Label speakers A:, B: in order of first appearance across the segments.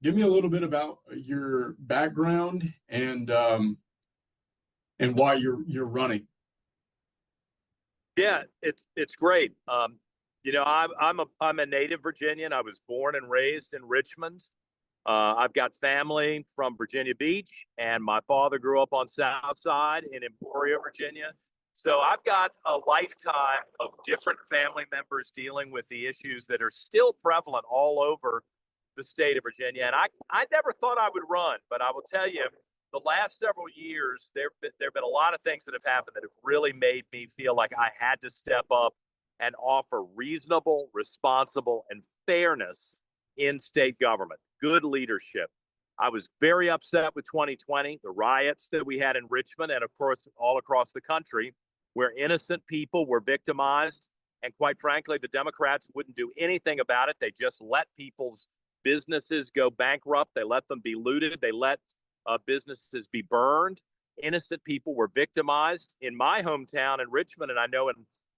A: Give me a little bit about your background and why you're running.
B: Yeah, it's great. I'm a native Virginian. I was born and raised in Richmond. I've got family from Virginia Beach, and my father grew up on South Side in Emporia, Virginia. So I've got a lifetime of different family members dealing with the issues that are still prevalent all over the state of Virginia. And I never thought I would run, but I will tell you, the last several years, there've been a lot of things that have happened that have really made me feel like I had to step up and offer reasonable, responsible, and fairness in state government, good leadership. I was very upset with 2020, the riots that we had in Richmond, and of course, all across the country, where innocent people were victimized. And quite frankly, the Democrats wouldn't do anything about it. They just let people's businesses go bankrupt. They let them be looted. They let businesses be burned. Innocent people were victimized in my hometown in Richmond, and I know in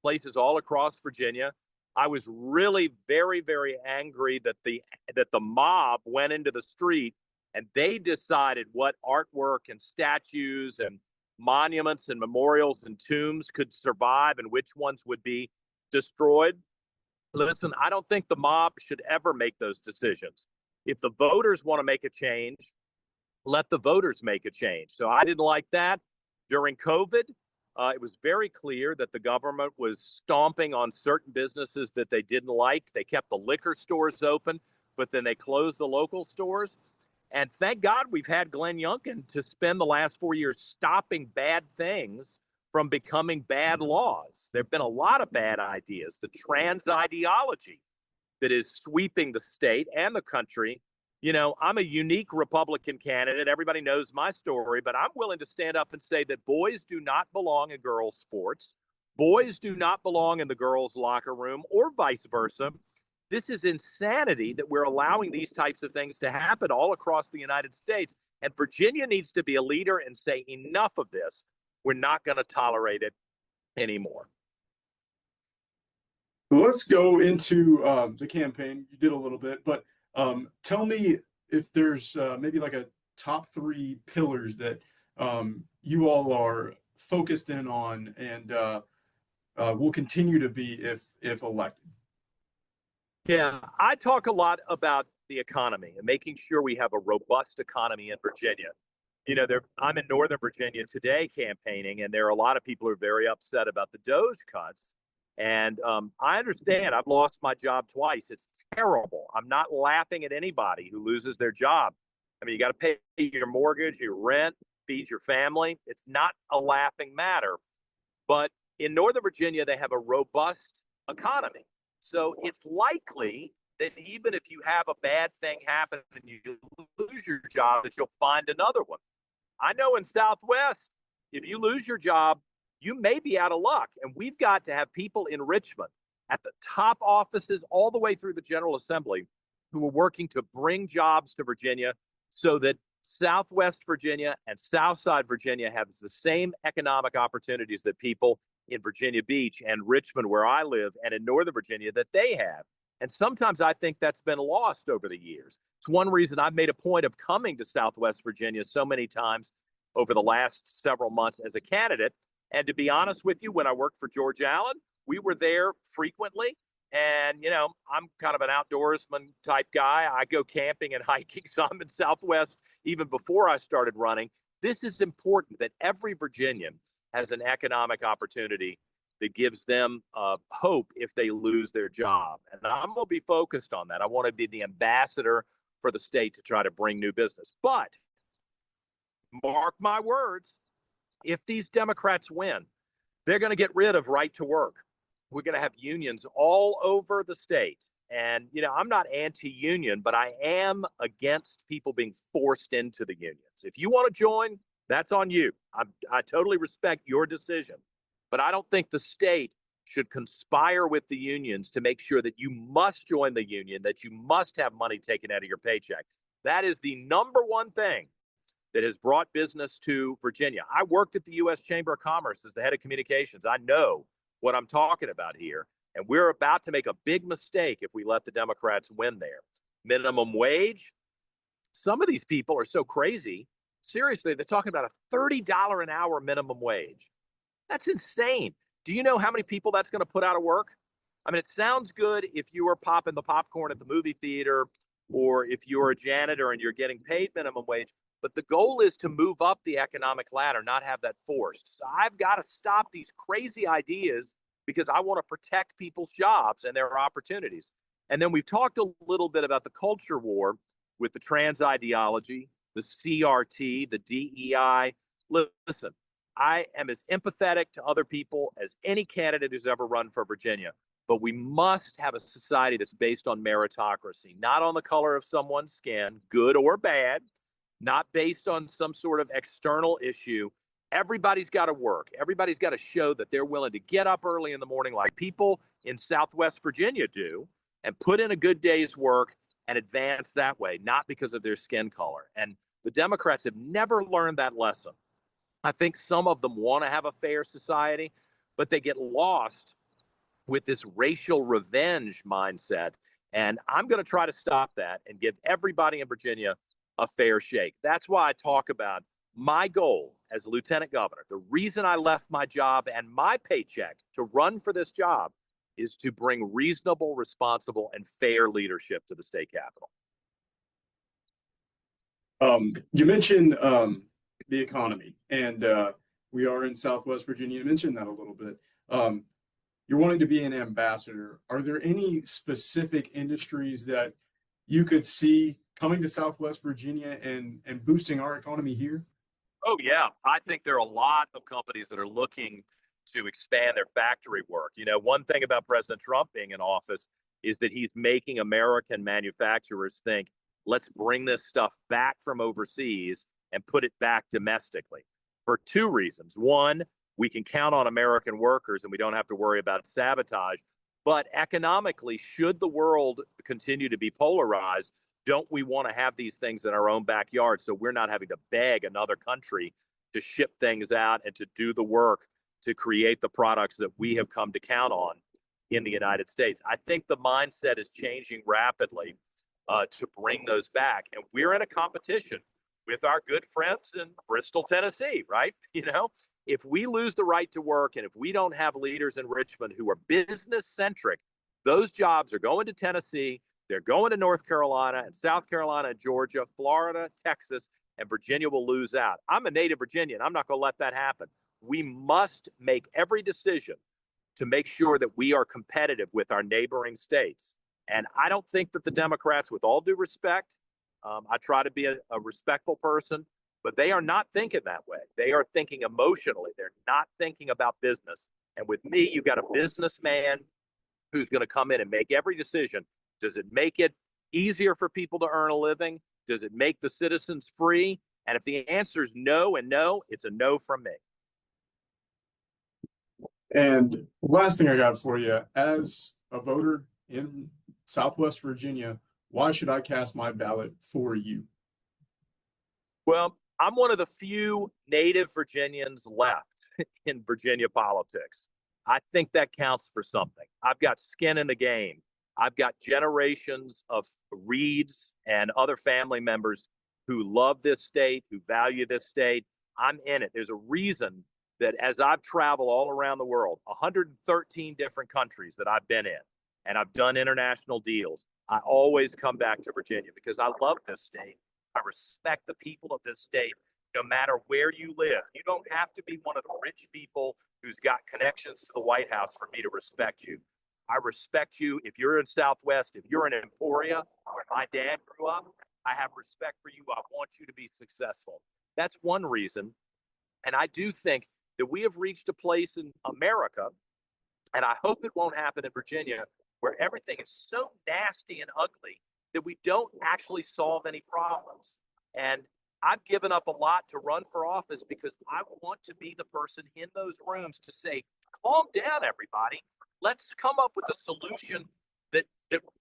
B: places all across Virginia. I was really very, very angry that the mob went into the street and they decided what artwork and statues and monuments and memorials and tombs could survive and which ones would be destroyed. Listen, I don't think the mob should ever make those decisions. If the voters want to make a change, let the voters make a change. So I didn't like that. During COVID, it was very clear that the government was stomping on certain businesses that they didn't like. They kept the liquor stores open, but then they closed the local stores. And thank God we've had Glenn Youngkin to spend the last 4 years stopping bad things from becoming bad laws. There have been a lot of bad ideas. The trans ideology that is sweeping the state and the country. You know, I'm a unique Republican candidate. Everybody knows my story, but I'm willing to stand up and say that boys do not belong in girls' sports. Boys do not belong in the girls' locker room or vice versa. This is insanity that we're allowing these types of things to happen all across the United States. And Virginia needs to be a leader and say, enough of this. We're not going to tolerate it anymore.
A: Let's go into the campaign. You did a little bit, but tell me if there's maybe like a top three pillars that you all are focused in on and will continue to be if elected.
B: Yeah, I talk a lot about the economy and making sure we have a robust economy in Virginia. I'm in Northern Virginia today campaigning, and there are a lot of people who are very upset about the DOGE cuts. And I understand. I've lost my job twice. It's terrible. I'm not laughing at anybody who loses their job. I mean, you got to pay your mortgage, your rent, feed your family. It's not a laughing matter. But in Northern Virginia, they have a robust economy. So it's likely that even if you have a bad thing happen and you lose your job, that you'll find another one. I know in Southwest, if you lose your job, you may be out of luck. And we've got to have people in Richmond at the top offices all the way through the General Assembly who are working to bring jobs to Virginia so that Southwest Virginia and Southside Virginia have the same economic opportunities that people in Virginia Beach and Richmond, where I live, and in Northern Virginia that they have. And sometimes I think that's been lost over the years. It's one reason I've made a point of coming to Southwest Virginia so many times over the last several months as a candidate. And to be honest with you, when I worked for George Allen, we were there frequently. And, I'm kind of an outdoorsman type guy. I go camping and hiking. So I'm in Southwest even before I started running. This is important that every Virginian has an economic opportunity that gives them hope if they lose their job. And I'm going to be focused on that. I want to be the ambassador for the state to try to bring new business. But mark my words, if these Democrats win, they're going to get rid of right to work. We're going to have unions all over the state. And, I'm not anti-union, but I am against people being forced into the unions. If you want to join, that's on you. I totally respect your decision. But I don't think the state should conspire with the unions to make sure that you must join the union, that you must have money taken out of your paycheck. That is the number one thing that has brought business to Virginia. I worked at the U.S. Chamber of Commerce as the head of communications. I know what I'm talking about here. And we're about to make a big mistake if we let the Democrats win there. Minimum wage, Some of these people are so crazy. Seriously, they're talking about a $30 an hour minimum wage. That's insane. Do you know how many people that's going to put out of work? I mean, it sounds good if you are popping the popcorn at the movie theater or if you're a janitor and you're getting paid minimum wage. But the goal is to move up the economic ladder, not have that forced. So I've got to stop these crazy ideas because I want to protect people's jobs and their opportunities. And then we've talked a little bit about the culture war with the trans ideology, the CRT, the DEI. Listen, I am as empathetic to other people as any candidate who's ever run for Virginia. But we must have a society that's based on meritocracy, not on the color of someone's skin, good or bad, not based on some sort of external issue. Everybody's got to work. Everybody's got to show that they're willing to get up early in the morning like people in Southwest Virginia do and put in a good day's work and advance that way, not because of their skin color. And the Democrats have never learned that lesson. I think some of them want to have a fair society, but they get lost with this racial revenge mindset. And I'm going to try to stop that and give everybody in Virginia a fair shake. That's why I talk about my goal as lieutenant governor. The reason I left my job and my paycheck to run for this job is to bring reasonable, responsible, and fair leadership to the state capitol.
A: You mentioned the economy, and we are in Southwest Virginia. You mentioned that a little bit. You're wanting to be an ambassador. Are there any specific industries that you could see coming to Southwest Virginia and boosting our economy here?
B: Oh, yeah. I think there are a lot of companies that are looking to expand their factory work. You know, one thing about President Trump being in office is that he's making American manufacturers think, let's bring this stuff back from overseas and put it back domestically for two reasons. One, we can count on American workers and we don't have to worry about sabotage. But economically, should the world continue to be polarized, don't we want to have these things in our own backyard so we're not having to beg another country to ship things out and to do the work to create the products that we have come to count on in the United States? I think the mindset is changing rapidly to bring those back. And we're in a competition with our good friends in Bristol, Tennessee, right? You know, if we lose the right to work and if we don't have leaders in Richmond who are business centric, those jobs are going to Tennessee, they're going to North Carolina and South Carolina and Georgia, Florida, Texas, and Virginia will lose out. I'm a native Virginian. I'm not going to let that happen. We must make every decision to make sure that we are competitive with our neighboring states. And I don't think that the Democrats, with all due respect, I try to be a respectful person, but they are not thinking that way. They are thinking emotionally. They're not thinking about business. And with me, you've got a businessman who's going to come in and make every decision. Does it make it easier for people to earn a living? Does it make the citizens free? And if the answer is no and no, it's a no from me.
A: And last thing I got for you, as a voter in Southwest Virginia, why should I cast my ballot for you?
B: Well, I'm one of the few native Virginians left in Virginia politics. I think that counts for something. I've got skin in the game. I've got generations of Reids and other family members who love this state, who value this state. I'm in it. There's a reason that as I've traveled all around the world, 113 different countries that I've been in, and I've done international deals, I always come back to Virginia because I love this state. I respect the people of this state, no matter where you live. You don't have to be one of the rich people who's got connections to the White House for me to respect you. I respect you if you're in Southwest, if you're in Emporia, where my dad grew up. I have respect for you. I want you to be successful. That's one reason. And I do think that we have reached a place in America, and I hope it won't happen in Virginia, where everything is so nasty and ugly that we don't actually solve any problems. And I've given up a lot to run for office because I want to be the person in those rooms to say, calm down, everybody. Let's come up with a solution that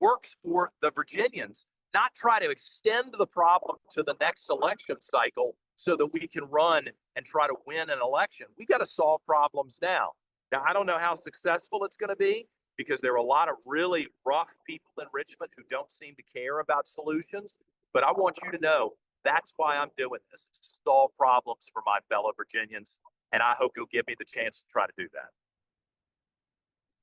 B: works for the Virginians, not try to extend the problem to the next election cycle so that we can run and try to win an election. We've got to solve problems now. Now, I don't know how successful it's going to be because there are a lot of really rough people in Richmond who don't seem to care about solutions. But I want you to know that's why I'm doing this, is to solve problems for my fellow Virginians. And I hope you'll give me the chance to try to do that.